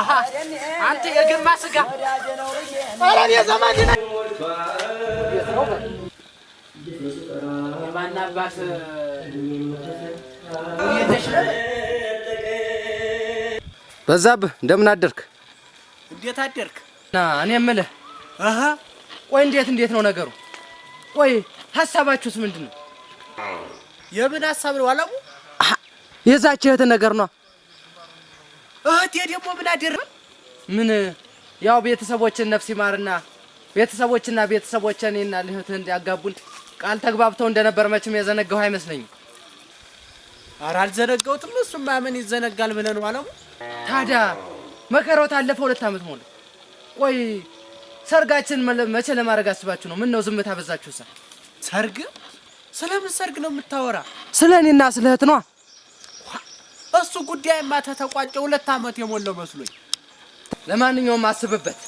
አሃ አንተ የግማ ስጋ አራን የዘማን ማናባት በዛብህ እንደምን አደርክ? እንዴት አደርክ? ና እኔ የምልህ አሃ ቆይ እንዴት ነው ነገሩ? ቆይ ሐሳባችሁስ ምንድነው? የምን ሐሳብ ነው አላሙ? የዛች እህት ነገር ነው። እህቴ ደግሞ ምን አደረገ? ምን ያው ቤተሰቦችን ነፍስ ይማርና ቤተሰቦችን እኔና እህትህን እንዲያጋቡን ቃል ተግባብተው እንደነበር መቼም የዘነጋው አይመስለኝም። ኧረ አልዘነጋሁትም። እሱማ ምን ይዘነጋል ብለህ ነው አላሙ? ታዲያ መከራው ታለፈ 2 ዓመት ሞላ። ቆይ ሰርጋችን መቼ ለማድረግ አስባችሁ ነው? ምን ነው ዝምታ በዛችሁሳ? ሰርግ? ስለምን ሰርግ ነው የምታወራ? ስለ እኔና ስለ እህት ነው። እሱ ጉዳይማ ተቋጨ 2 ዓመት የሞላው መስሎኝ። ለማንኛውም አስብበት።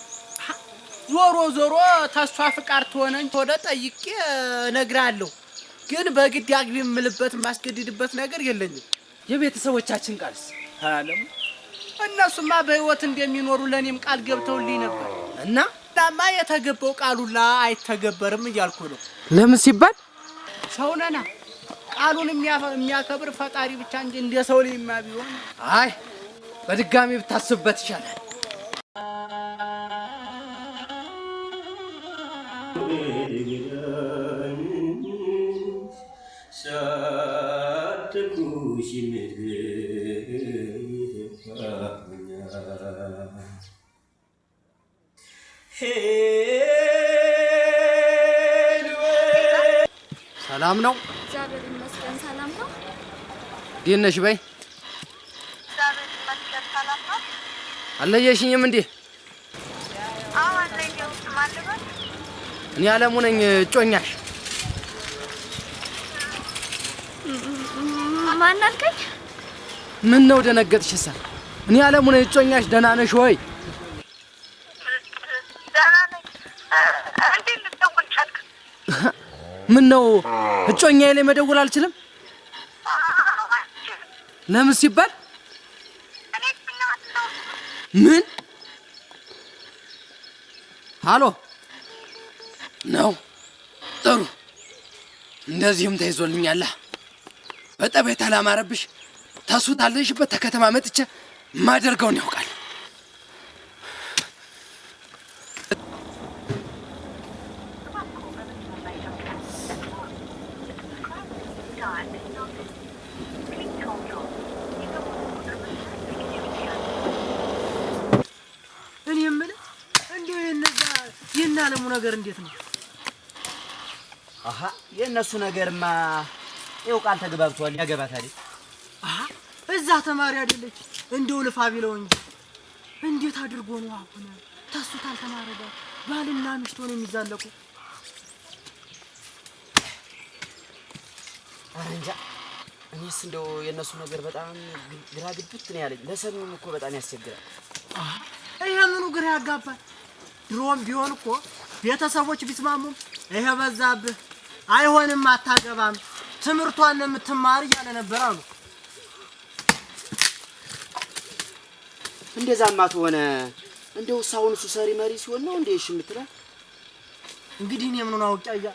ዞሮ ተሷ ፍቃድ ተሆነኝ ወደ ጠይቄ እነግርሃለሁ። ግን በግድ አግቢ የምልበት ማስገድድበት ነገር የለኝም። የቤተሰቦቻችን ቃልስ አለም እነሱማ በህይወት እንደሚኖሩ ለኔም ቃል ገብተውልኝ ነበር እና ዳማ የተገባው ቃሉላ አይተገበርም እያልኩ ነው። ለምን ሲባል ሰውነና ቃሉን የሚያከብር ፈጣሪ ብቻ እንጂ እንደ ሰው ልይማ ቢሆን አይ በድጋሚ ብታስብበት ይሻላል። ሰላም ነው? እግዚአብሔር ይመስገን ሰላም ነው። እንዴት ነሽ በይ? እግዚአብሔር ይመስገን ሰላም ነው። አለየሽኝም እንዴ? አዎ አለየው። ማለበት እኔ አለሙ ነኝ እጮኛሽ። ማን አልከኝ? ምን ነው ደነገጥሽሳ? እኔ አለሙ ነኝ እጮኛሽ። ደህና ነሽ ወይ? ደህና ነኝ። እንዴት ልትደውል ቻልክ? ምን ነው እጮኛዬ ላይ መደወል አልችልም? ለምን ሲባል ምን ሃሎ ነው? ጥሩ እንደዚህም ተይዞልኛል። በጠቤት አላማረብሽ ታሱታለሽበት ተከተማ መጥቼ ማደርገውን ያውቃል። እኔ የምልህ እንደው የእናለሙ ነገር እንዴት ነው? አሃ የእነሱ ነገርማ ይኸው ቃል ተግባብቷል። ያገባታል። አሃ እዛ ተማሪ አይደለች እንደው ልፋ ቢለው እንጂ እንዴት አድርጎ ነው አሁን ታሱታል ተማረጋ ባልና ሚስት ሆነው የሚዛለቁ? እንጃ እኔስ እንደው የእነሱ ነገር በጣም ግራ ግብት ነው ያለኝ። ለሰሚውም እኮ በጣም ያስቸግራል። አሃ ይሄ ምኑ ግራ ያጋባል? ድሮም ቢሆን እኮ ቤተሰቦች ቢስማሙም ይሄ በዛብህ አይሆንም አታገባም ትምርቷን የምትማር እያለ ነበር አሉ። እንደዛማ ተሆነ እንደው ሳውን እሱ ሰሪ መሪ ሲሆን ነው እንዴ እሺ የምትለው? እንግዲህ እኔ ምኑን አውቄያ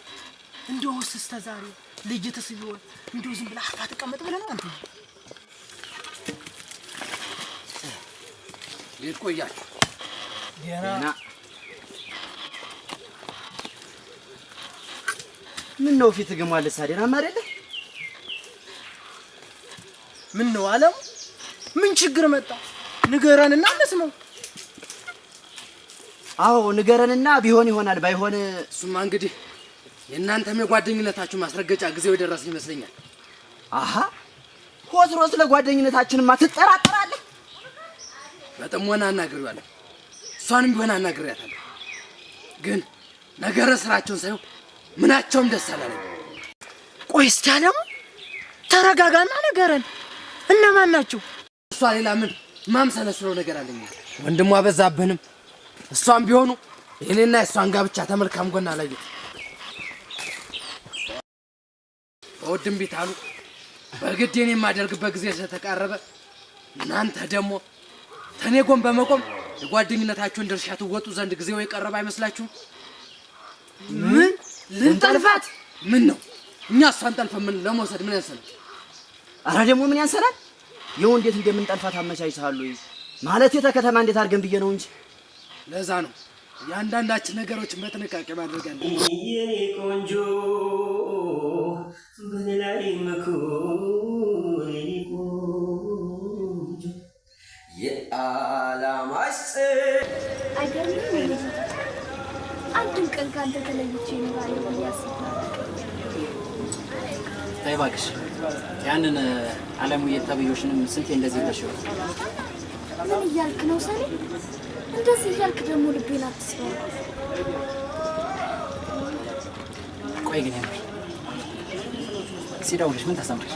እንደው እስከ ዛሬ ልጅትስ ቢሆን እንደው ዝም ብላ አርፋ ተቀመጥ ብለህ ነው አንተ? ይቆያችሁ ገና ምን ነው ፊት ግሟል ሳደናማ አይደለ? ምን ነው አለም? ምን ችግር መጣ? ንገረንና እንስማው። አዎ ንገረንና ቢሆን ይሆናል ባይሆን እሱማ እንግዲህ የእናንተም የጓደኝነታችሁ ማስረገጫ ጊዜው የደረሰ ይመስለኛል። አሃ ሆስሮስ ለጓደኝነታችንማ ትጠራጠራለህ? በጥሞና አናግሬዋለሁ። እሷንም ቢሆን አናግሬያታለሁ። ግን ነገረ ስራቸውን ሳይሆን ምናቸውም ደስ አላለኝ። ቆይ እስቲ አለሙ ተረጋጋና ንገረን። እነማን ናቸው? እሷ ሌላ ምን ማምሰለስለው ነገር አለኝ። ወንድሟ በዛብህንም እሷም ቢሆኑ የኔና የሷን ጋብቻ ተመልካም ጎና አላየሁት። ወድም ቢታሉ በግድ የኔ የማደርግበት ጊዜ ስለተቃረበ እናንተ ደግሞ ተኔ ጎን በመቆም የጓደኝነታችሁን ድርሻ ትወጡ ዘንድ ጊዜው የቀረበ አይመስላችሁም? ምን ልንጠልፋት? ምን ነው እኛ እሷን ጠልፈን ምን ለመውሰድ ምን ያንሰናል? አረ ደግሞ ምን ያንሰናል? ይኸው እንዴት እንደምንጠልፋት አመቻችተሃል ወይ? ማለት ከተማ እንዴት አድርገን ብዬ ነው እንጂ። ለዛ ነው የአንዳንዳችን ነገሮችን በጥንቃቄ ማድረግ አለብን። የኔ ቆንጆ በላይ መኩን የኔ ቆንጆ የዓላማሽ አይገርምም? አንድም ቀን ካንተ ተለይቼ እኖራለሁ ብዬ አስቤ ተይ እባክሽ ያንን ዓለሙ የተበየሽንም ስንቴ እንደዚህ ብለሽው። ምን እያልክ ነው ሰኔ? እንደዚህ እያልክ ደግሞ ልቤን አትስበው። ቆይ ግን ያምር ሲደውልሽ ምን ተሰማሽ?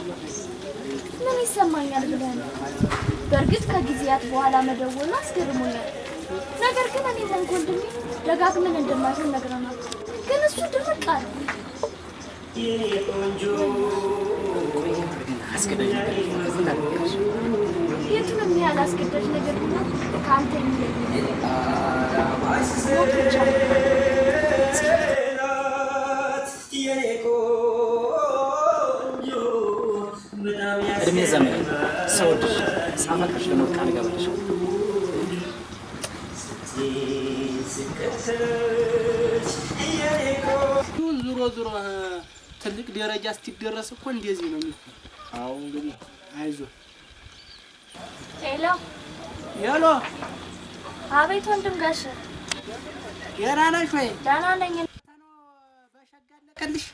ምን ይሰማኛል ብለህ ነው? በእርግጥ ከጊዜያት በኋላ መደወሉ አስገርሞኛል። ነገር ግን እኔ ሆንኩ ወንድሜ ደጋግመን እንደማይሆን ነግረናል። ግን እሱ ድርቅ አለ። የኔ ቆንጆ ግን አስገዳጅ ነገር ታደርጊያለሽ? የቱንም ያህል አስገዳጅ ነገር ቢሆን ከአንተ የሚለይ የኔ ቆንጆ በጣም እድሜ ዘመን ሰውድሽ ሳፈቅርሽ ለሞት ቃል እገባልሻለሁ። ዞሮ ትልቅ ደረጃ እስኪደረስ እኮ እንደዚህ ነው የሚሆነው። አዎ እንግዲህ አይዞህ። ሄሎ ሄሎ። አቤት ወንድም ጋሽ ደህና ነሽ ወይ? ደህና ነኝ። በሸጋለቀልሽ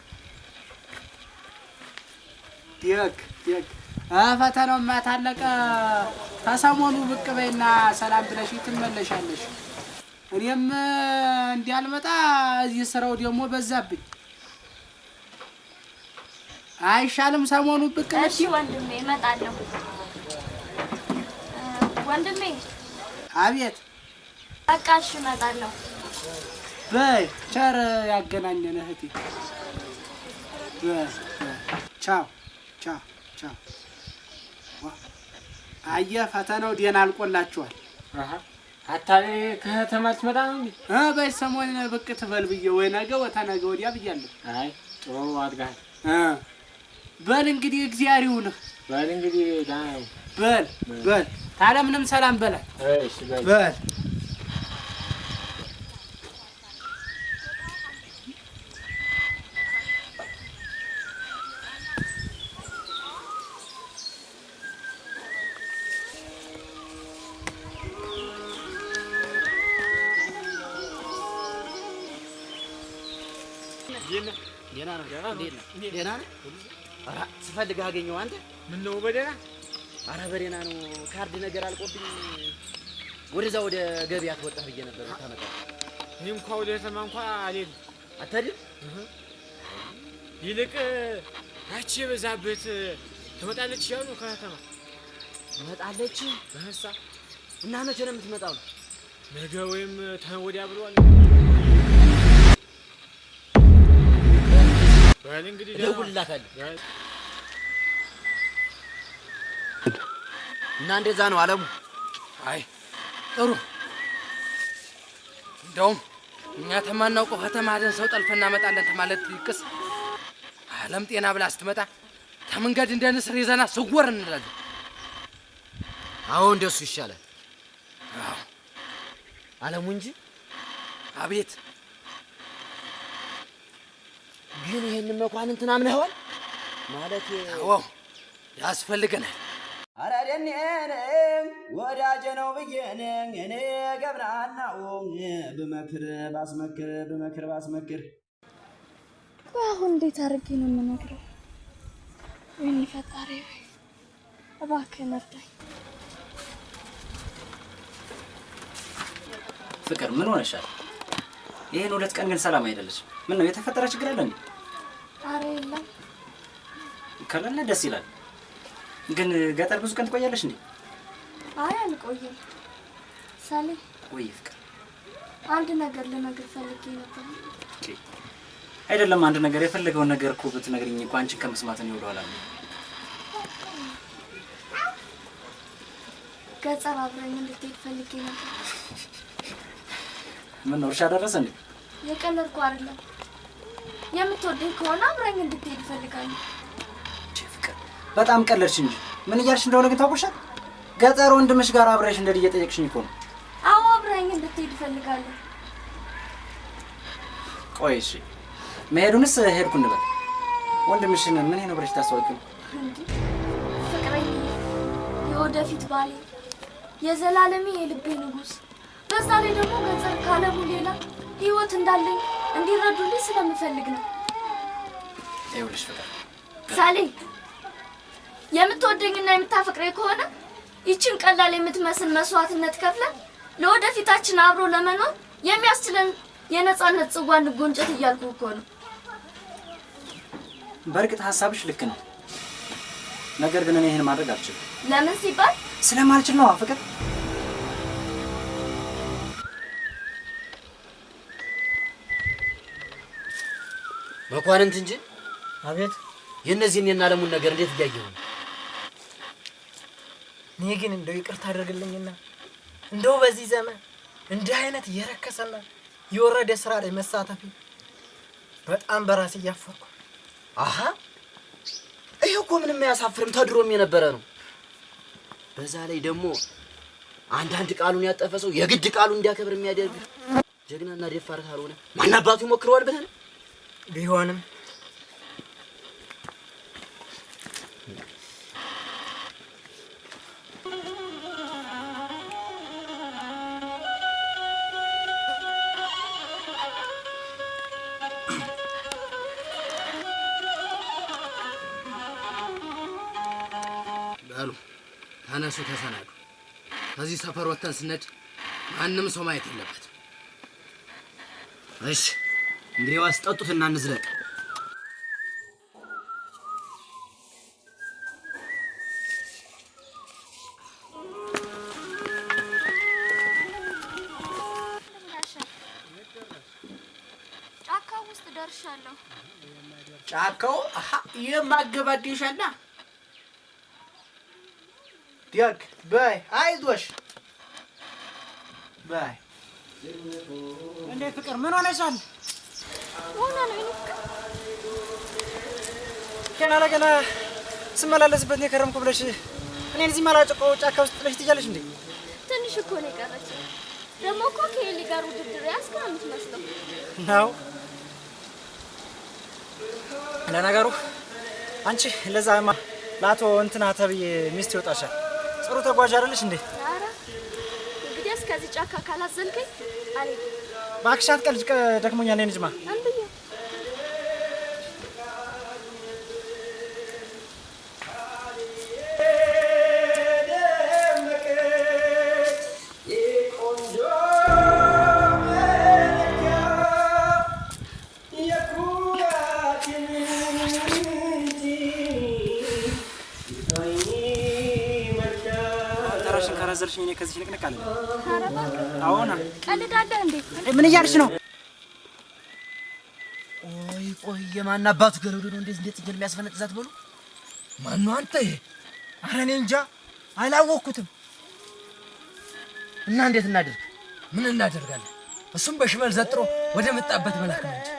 ደግ ፈተናውማ ታለቀ። ከሰሞኑ ብቅ በይና ሰላም ብለሽ ትመለሻለሽ። እኔም እንዲያልመጣ እዚህ ስራው ደግሞ በዛብኝ። አይሻልም ሰሞኑ ብቅ ነሽ? እሺ ወንድሜ እመጣለሁ። ወንድሜ። አቤት። በቃ እሺ እመጣለሁ። በይ ቸር ያገናኘን እህቴ። ቻው ቻው ቻው። አየህ ፈተናው ደህና አልቆላችኋል። አታሌ ከተማ ትመጣ ነው እንዴ? በይ ሰሞኑን ብቅ ትበል ብዬ ወይ ነገ ወተነገ ወዲያ ብያለሁ። አይ ጥሩ አድርገሃል። በል እንግዲህ እግዚአብሔር ይሁንህ። በል እንግዲህ በል ታለምንም ሰላም በላት። እሺ በል ደህና ነህ? ኧረ ስፈልግህ አገኘሁ። አንተ ምን ነው በደህና? ኧረ በደህና ነው። ካርድ ነገር አልቆብኝ ወደዛ ወደ ገበያ ትወጣህ ብዬ ነበር። ታመጣ እኔ እንኳን ወደ ከተማ እንኳን አልሄድም። አትሄድም? ይልቅ ያቺ የበዛበት ትመጣለች ያሉ ከተማ ትመጣለች። በህሳ እና መቼ ነው የምትመጣው? ነገ ወይም ተወዲያ ብሏል። በል እንግዲህ እደውልላታለሁ። እና እንደዛ ነው አለሙ። አይ ጥሩ። እንደውም እኛ ተማናውቀው ከተማደን ሰው ጠልፈን እናመጣለን ተማለት ይቅስ ዓለም ጤና ብላ ስትመጣ ተመንገድ እንደ ንስር ይዘና ስወር እንላለን። አዎ እንደሱ ይሻላል። አዎ አለሙ እንጂ። አቤት። ግን ይሄን መኳንንትን አምነኸዋል ማለት? አዎ ያስፈልገናል። ኧረ ደኔን ወዳጄ ነው ብዬን እኔ ገብናናው ብመክር ባስመክር አሁን እንዴት አድርጌ ነው የምነግረው? ወይኔ ፈጣሪ እባክህን እርዳኝ። ፍቅር ምን ሆነሻል? ይሄን 2 ቀን ግን ሰላም አይደለችም። ምን ነው የተፈጠረ ችግር አለ እንዴ? ኧረ የለም። ከሌለ ደስ ይላል። ግን ገጠር ብዙ ቀን ትቆያለሽ እንዴ? አይ አልቆይም። ሳሌ ወይ ፍቅር አንድ ነገር ልነግርህ ፈልጌ ነበር። አይደለም አንድ ነገር የፈለገውን ነገር እኮ ብትነግሪኝ እኮ አንቺን ከመስማት ነው ይወደዋል። ገጠር አብረኝ እንድትሄድ ፈልጌ ነበር። ምን ነው እርሻ ደረሰ እንዴ? የቀለድኩ አይደለም። የምትወደኝ ከሆነ አብረኝ እንድትሄድ እፈልጋለሁ። ፍቅር በጣም ቀለድሽ እንጂ ምን እያልሽ እንደሆነ ግን ታውቆሻል? ገጠር ወንድምሽ ጋር አብረሽ እንደዚህ እየጠየቅሽኝ እኮ ነው። አዎ አብረኝ እንድትሄድ እፈልጋለሁ። ቆይ እሺ መሄዱንስ ሄድኩ እንበል። ወንድምሽን ምን ነው ብለሽ ታስታውቂው? እንዴ ፍቅረኝ፣ የወደፊት ባሌ፣ የዘላለሜ የልቤ ንጉስ። በዛ ላይ ደግሞ ገጠር ካለሙ ሌላ ህይወት እንዳለኝ እንዲረዱልኝ ስለምፈልግ ነው። ይኸውልሽ ፍቅር ሳሌ፣ የምትወደኝና የምታፈቅረኝ ከሆነ ይችን ቀላል የምትመስል መስዋዕትነት ከፍለን ለወደፊታችን አብሮ ለመኖር የሚያስችለን የነጻነት ጽዋን ጎንጨት እያልኩ እኮ ነው። በእርግጥ ሐሳብሽ ልክ ነው። ነገር ግን እኔ ይሄን ማድረግ አልችልም። ለምን ሲባል ስለማልችል ነው ፍቅር። መኳንንት እንጂ አቤት። የእነዚህን የናለሙን ነገር እንዴት እያየሁ ነው? እኔ ግን እንደው ይቅርታ አድርግልኝና እንደው በዚህ ዘመን እንዲህ አይነት የረከሰና የወረደ ስራ ላይ መሳተፍ በጣም በራሴ እያፈርኩ። አሃ ይሄ እኮ ምንም አያሳፍርም፣ ተድሮም የነበረ ነው። በዛ ላይ ደግሞ አንዳንድ ቃሉን ያጠፈ ሰው የግድ ቃሉን እንዲያከብር የሚያደርግ ጀግናና ደፋር ካልሆነ ማን አባቱ ይሞክረዋል ብለህ ቢሆንም በሉ ተነሱ፣ ተሰናዱ። ከዚህ ሰፈር ወጥተን ስነድ ማንም ሰው ማየት የለበትም። እሺ እንግዲህ ዋስጠጡትና እንዝለቅ። ጫካው ውስጥ ደርሻለሁ። ጫካው የማገባድሻና ዲያክ በይ አይዞሽ በይ። እንዴ ፍቅር ምን ሆነሻል? ሆነ ነው ይልቅ ገና ለገና ስመላለስበት ነው የከረምኩ ብለሽ እኔን እዚህ ማላጨቀው ጫካ ውስጥ ጥለሽ ትያለሽ እንዴ? ትንሽ እኮ ነው የቀረች። ደግሞ እኮ ከኤሊ ጋር ውድድር ያስከ ነው የምትመስለው ነው። ለነገሩ አንቺ ለዛማ ለአቶ እንትና ተብዬ ሚስት ይወጣሻል። ጥሩ ተጓዥ አይደለሽ እንዴ? ኧረ እንግዲህ እስከዚህ ጫካ ካላዘልከኝ አልሄድም። እባክሽ አትቀልጅ፣ ደክሞኛል። ነኝ ልጅማ አንብዬ ዘርሽ እኔ ከዚህ ንቅንቅ አለ። ታረባ አዎና ቀልዳለህ እንዴ? ምን እያልሽ ነው? ቆይ የማን አባቱ ገረዶ ነው እንደዚህ እንዴት ይገል የሚያስፈነጥዛት በሉ? ማን ነው አንተ? ኧረ እኔ እንጃ አላወቅኩትም። እና እንዴት እናድርግ? ምን እናደርጋለን? እሱም በሽመል ዘጥሮ ወደ መጣበት መላክ ነው እንጂ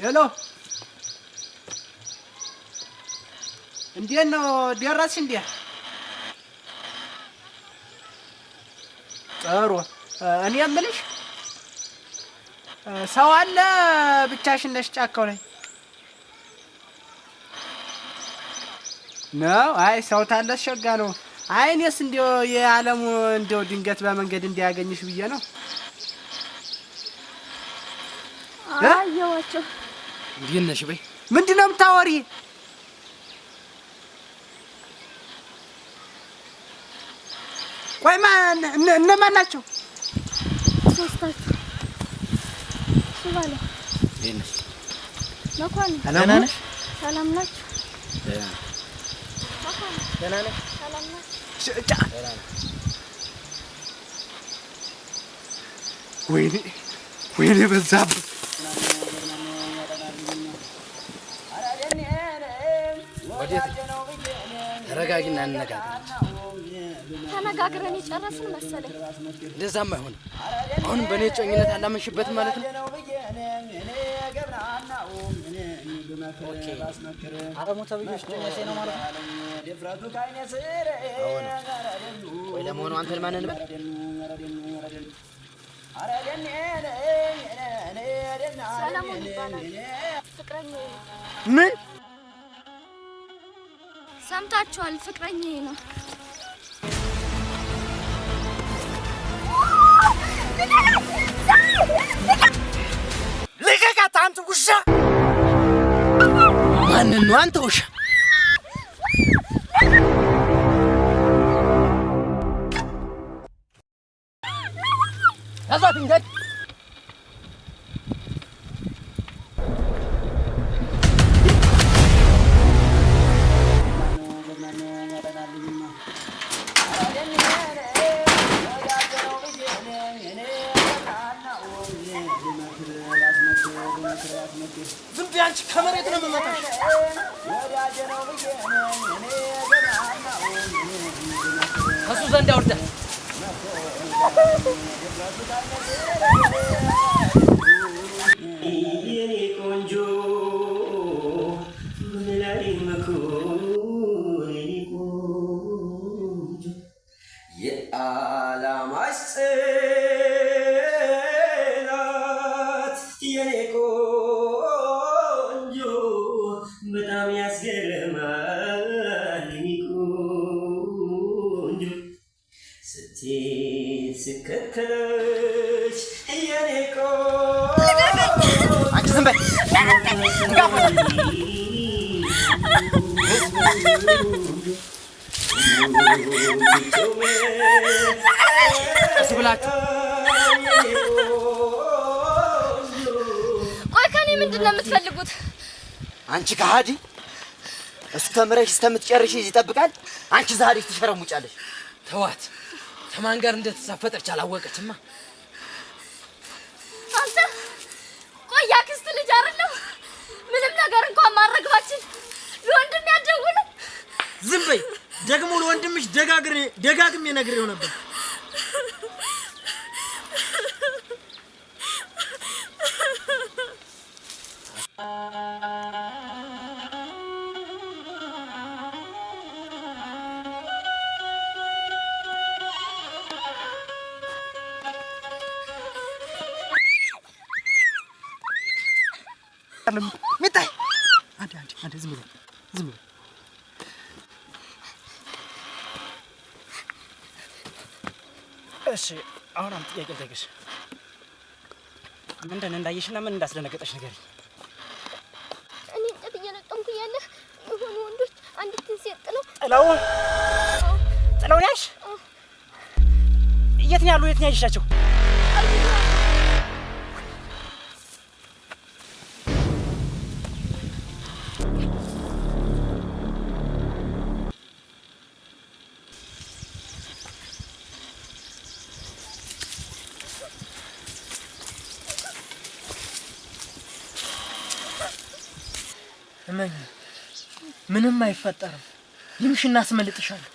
ሄሎ፣ እንዴት ነው ደረስሽ እንዴ? ጥሩ። እኔ የምልሽ ሰው አለ ብቻሽን ነሽ ጫካው ላይ ነው? አይ ሰው ታለሽ ሸጋ ነው። አይ እኔስ እንደው የዓለሙ እንደው ድንገት በመንገድ እንዲያገኝሽ ብዬ ነው። አየዋቸው። እንዴት ነሽ በይ። ምንድን ነው የምታወሪ? ቆይ ማን እነማን ናቸው? ሶስታችሁ ሱባለ እንዴት ነሽ? መኳንንት ደህና ነሽ? ሰላም ናችሁ? ደህና መኳንንት ደህና ነሽ? ሰላም ናችሁ? ወይኔ በዛብህ ወዴት? ተረጋጊና እንነጋገር። ተነጋግረን የጨረስን መሰለኝ። እንደዛም አይሆንም። አሁንም በእኔ ጮኝነት አላመንሽበትም ማለት ነው? አረሙ ተብዬሽ ጮኛሴ ነው ማለት ነው? ቆይ ለመሆኑ አንተን ማን እንበል? ሰለሞን ይባላል። ፍቅረኛዬ ነው። ምን ሰምታችኋል? ፍቅረኛዬ ነው። ልቀቃት አንተ ውሻ! ማንን ነው አንተ ውሻ? ያዟት እንግዲህ ዝም ብዬ አንቺ ከመሬት ነው የምመታሽ። ከሱ ዘንድ ያወርዳል። ቆንጆ የዓላማሽ ጽናት የኔ ቆንጆ በጣም ያስገርማል። የኔ ቆንጆ ስትሄድ ስከተለሽ የኔ ቆንጆ አንቺ ዝም በይ። ቀስ ብላችሁ ቆይ ከኔ ምንድን ነው የምትፈልጉት? አንቺ ከሃዲ እሱ ተምረሽ እስከምትጨርሺ ይጠብቃል። አንቺ ዛሬ ትሸረሙጫለሽ። ተዋት። ከማን ጋር እንደተሳፈጠች አላወቀችማ። አንተ ቆይ ያክስት ልጅ አይደለም? ምንም ነገር እንኳን ማድረግባችን ለወንድም ያደውል። ዝም በይ። ደግሞ ለወንድምሽ ደጋግሜ ነግሬው ነበር። ሚታይ አንዴ ዝም ብሎ እሺ አሁን አንተ ጥያቄ ልጠይቅሽ። ምንድን እንዳየሽና ምን እንዳስደነገጠሽ ንገሪኝ። እኔ እንጨት እየለቀምኩ እያለ የሆኑ ወንዶች አንዲትን ሴት ጥለው ያልሽ? የት ነው ያሉ? የት ነው ያየሻቸው? እመኝ፣ ምንም አይፈጠርም። ይምሽ እናስመልጥሻለን።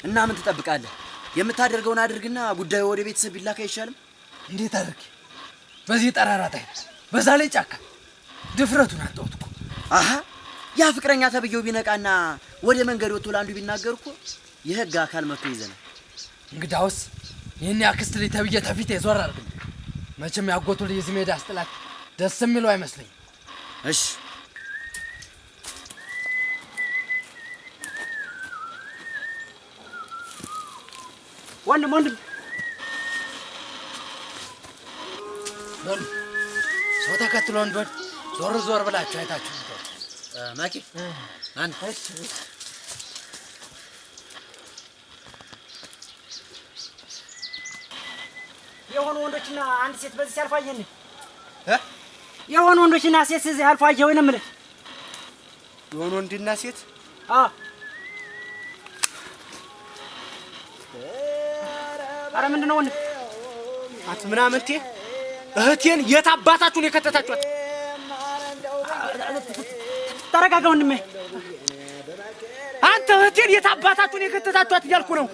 እና ምን ትጠብቃለህ? የምታደርገውን አድርግና ጉዳዩ ወደ ቤተሰብ ቢላክ አይሻልም? እንዴት አድርጌ በዚህ ጠራራ ታይ፣ በዛ ላይ ጫካ ድፍረቱን አጣሁት እኮ። አሃ ያ ፍቅረኛ ተብየው ቢነቃና ወደ መንገድ ወጥቶ ለአንዱ ቢናገር እኮ የህግ አካል መጥቶ ይዘናል። እንግዳውስ ይህን ያክስት ልጅ ተብዬ ተፊት የዞር አድርግኝ። መቼም ያጎቱ ልጅ እዚህ ሜዳ አስጥላት ደስ የሚለው አይመስለኝም። እሺ ወንድም በሉ ሰው ተከትሎ እንደሆነ ዞር ብላችሁ አይታችሁ ነው። ማኪ አንተ የሆኑ ወንዶችና አንድ ሴት በዚህ ሲያልፉ አየን። የሆኑ ወንዶችና ሴት እዚህ አልፎ አየሁ ነው የምልህ። የሆኑ ወንድና ሴት? ኧረ ምንድን ነው ወንድም? አት ምናምን እህቴን የት አባታችሁን የከተታችኋት? ተረጋጋ ወንድሜ። አንተ እህቴን የት አባታችሁን የከተታችኋት እያልኩ ነው።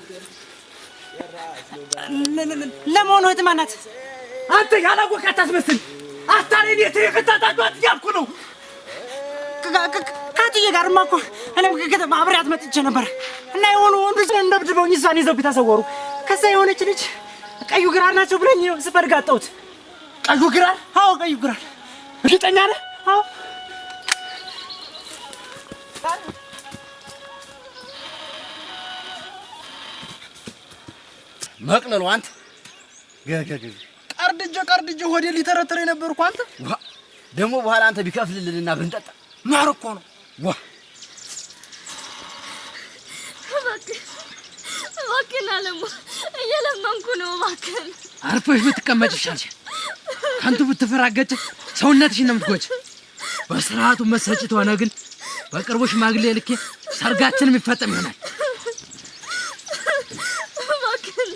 ለመሆኑ እህት ማናት? አንተ ያላወቅህ አታስመስል። አታሬን የት የከተታችኋት እያልኩ ነው። ከአትዬ ጋርማ እኮ እኔም ከከተማ አብሬያት መጥቼ ነበር እና የሆኑ ወንዶች እንደብድበውኝ እሷን ይዘውብኝ ተሰወሩ። ከዛ የሆነች ልጅ ቀዩ ግራር ናቸው ብለኝ ስፈልግ አጣሁት። ቀዩ ግራር? አዎ ቀዩ ግራር። እርግጠኛ ነህ? አዎ። መቅለሉ አንተ ቀርድጄ ሆዴ ሊተረተረ የነበርኩ አንተ ደግሞ በኋላ አንተ ቢከፍልልንና ብንጠጣ ማር እኮ ነው። እባክህን አለሙ እየለመንኩ ነው። እባክህን አርፈሽ ብትቀመጭ ይሻልሻል። ከንቱ ብትፈራገጭ ሰውነትሽን ነው የምትጎጂ። በስርዓቱ መሰጭት ሆነ ግን በቅርቡ ሽማግሌ ልኬ ሰርጋችን የሚፈጠም ይሆናል። እባክህን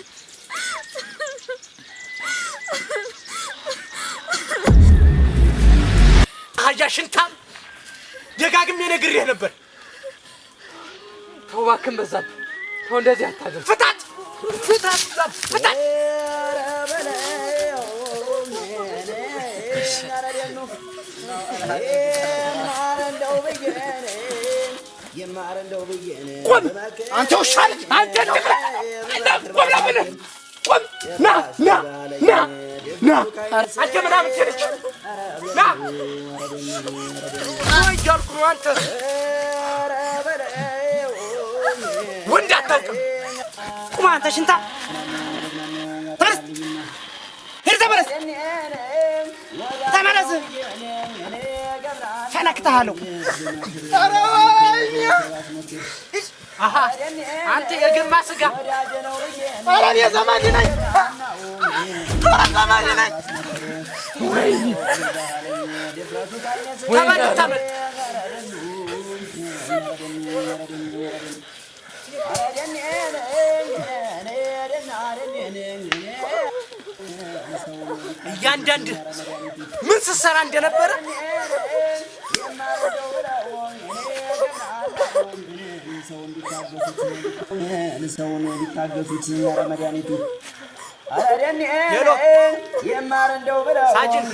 አያ ሽንታም ደጋግሜ ነግሬህ ነበር። ተው እባክህን በዛብህ። ተው እንደዚህ አታድርግ። ፍታት! ቆም! አንተ ውሻ ልጅ! አንተ ቆም! ና! አንተ ምናምን ትልች ና! እያልኩ ነው። አንተ ወንድ አታውቅም። ቁም አንተ ሽንታ! ተመለስ! ፈነክተሃለሁ። አንተ የግማ ስጋ! ኧረ እኔ ዘመድ ነኝ! ተመለስ! እያንዳንድ ምን ስትሰራ እንደነበረ ሰውን ቢታገሱት መድኃኒቱ ሳጅን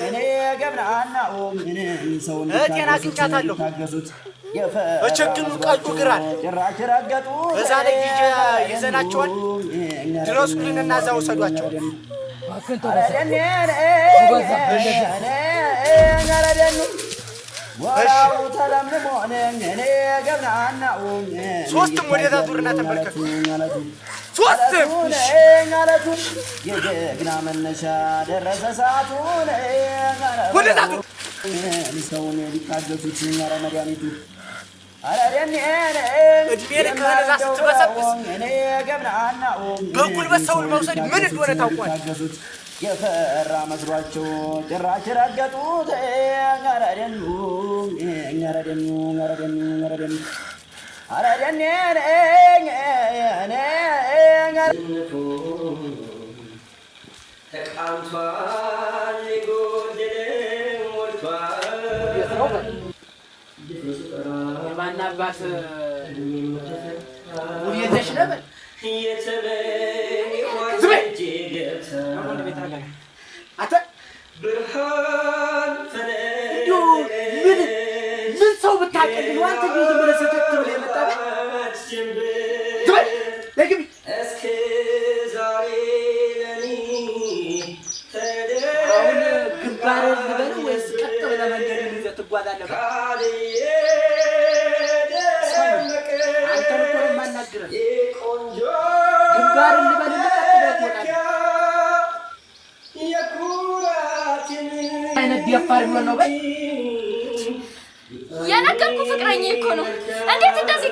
እህቴን አግኝቻታለሁ። በቸግኑ ቀዩ ግራር በዛ ላይ ይዘናቸዋል። ድረሱልንና እዛ ወሰዷቸው። ሶስትም ወደዛ ዙርና ተመልከቱ። ሶስትም የጀግና መነሻ ደረሰ ሰዓቱን ወደዛ ዙር ሰውን ቢታገሱት መድኃኒቱ እድሜ ልክህን እዛ ስትበሰብስ በጉልበት ሰውን መውሰድ ምን እንደሆነ ታውቋል። የፈራ መስሏቸው ጭራሽ ረገጡት። ተቃምቷል፣ የጎደለ ሞልቷል። የማን አባት ውዴተሽ ነበር? ምን ሰው ብታቀል ነው አንተ ግን ዝም ብለህ ሰተት ብለህ የመጣህ? ለግቢ እስከ ዛሬ ለኔ አሁን ግንባር ልበል ወይስ ቀጥ ብለህ መንገድን ይዘህ ትጓዛለህ? አንተን እኮ ነው የማናግርህ። ግንባር ልበል ቀጥ ብለህ ትወጣለህ። አይነት ቢያፋር ቢሆን ነው በይ። የነገርኩህ ፍቅረኛዬ እኮ ነው። እንዴት እንደዚህ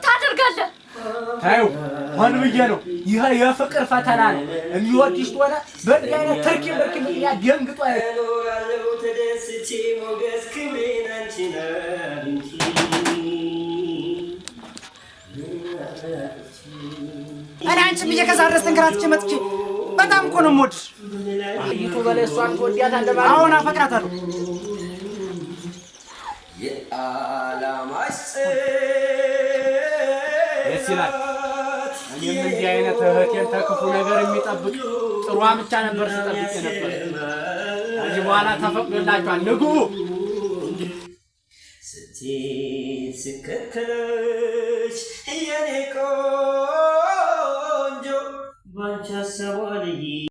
ታደርጋለህ? ታዩ ማን ብዬ ነው? ይሄ የፍቅር ፈተና ነው። የሚወድሽ ሆነ በእንዲህ አይነት ትርኪ ምርኪ ምክንያት ደንግጦ እኖራለሁ ተደስቼ ሞገስ ክብሬን አንቺን አግኝቼ እኔ አንቺም ብዬ ከዛ ድረስ ተንከራትቼ መጥቼ በጣም እኮ ነው የምወድሽ። ይቱ በላይ እሷን ትወዳታለህ ማለት? አሁን አፈቅራታለሁ። ደስ ይላል። እኔም እንዲህ አይነት እህቴን ተክፉ ነገር የሚጠብቅ ጥሩ ብቻ ነበር ስጠብቅ ነበር። ከዚህ በኋላ ተፈቅዶላችኋል፣ ንግቡ። ስትከተለች የኔ ቆንጆ ባንቺ ሀሳቧ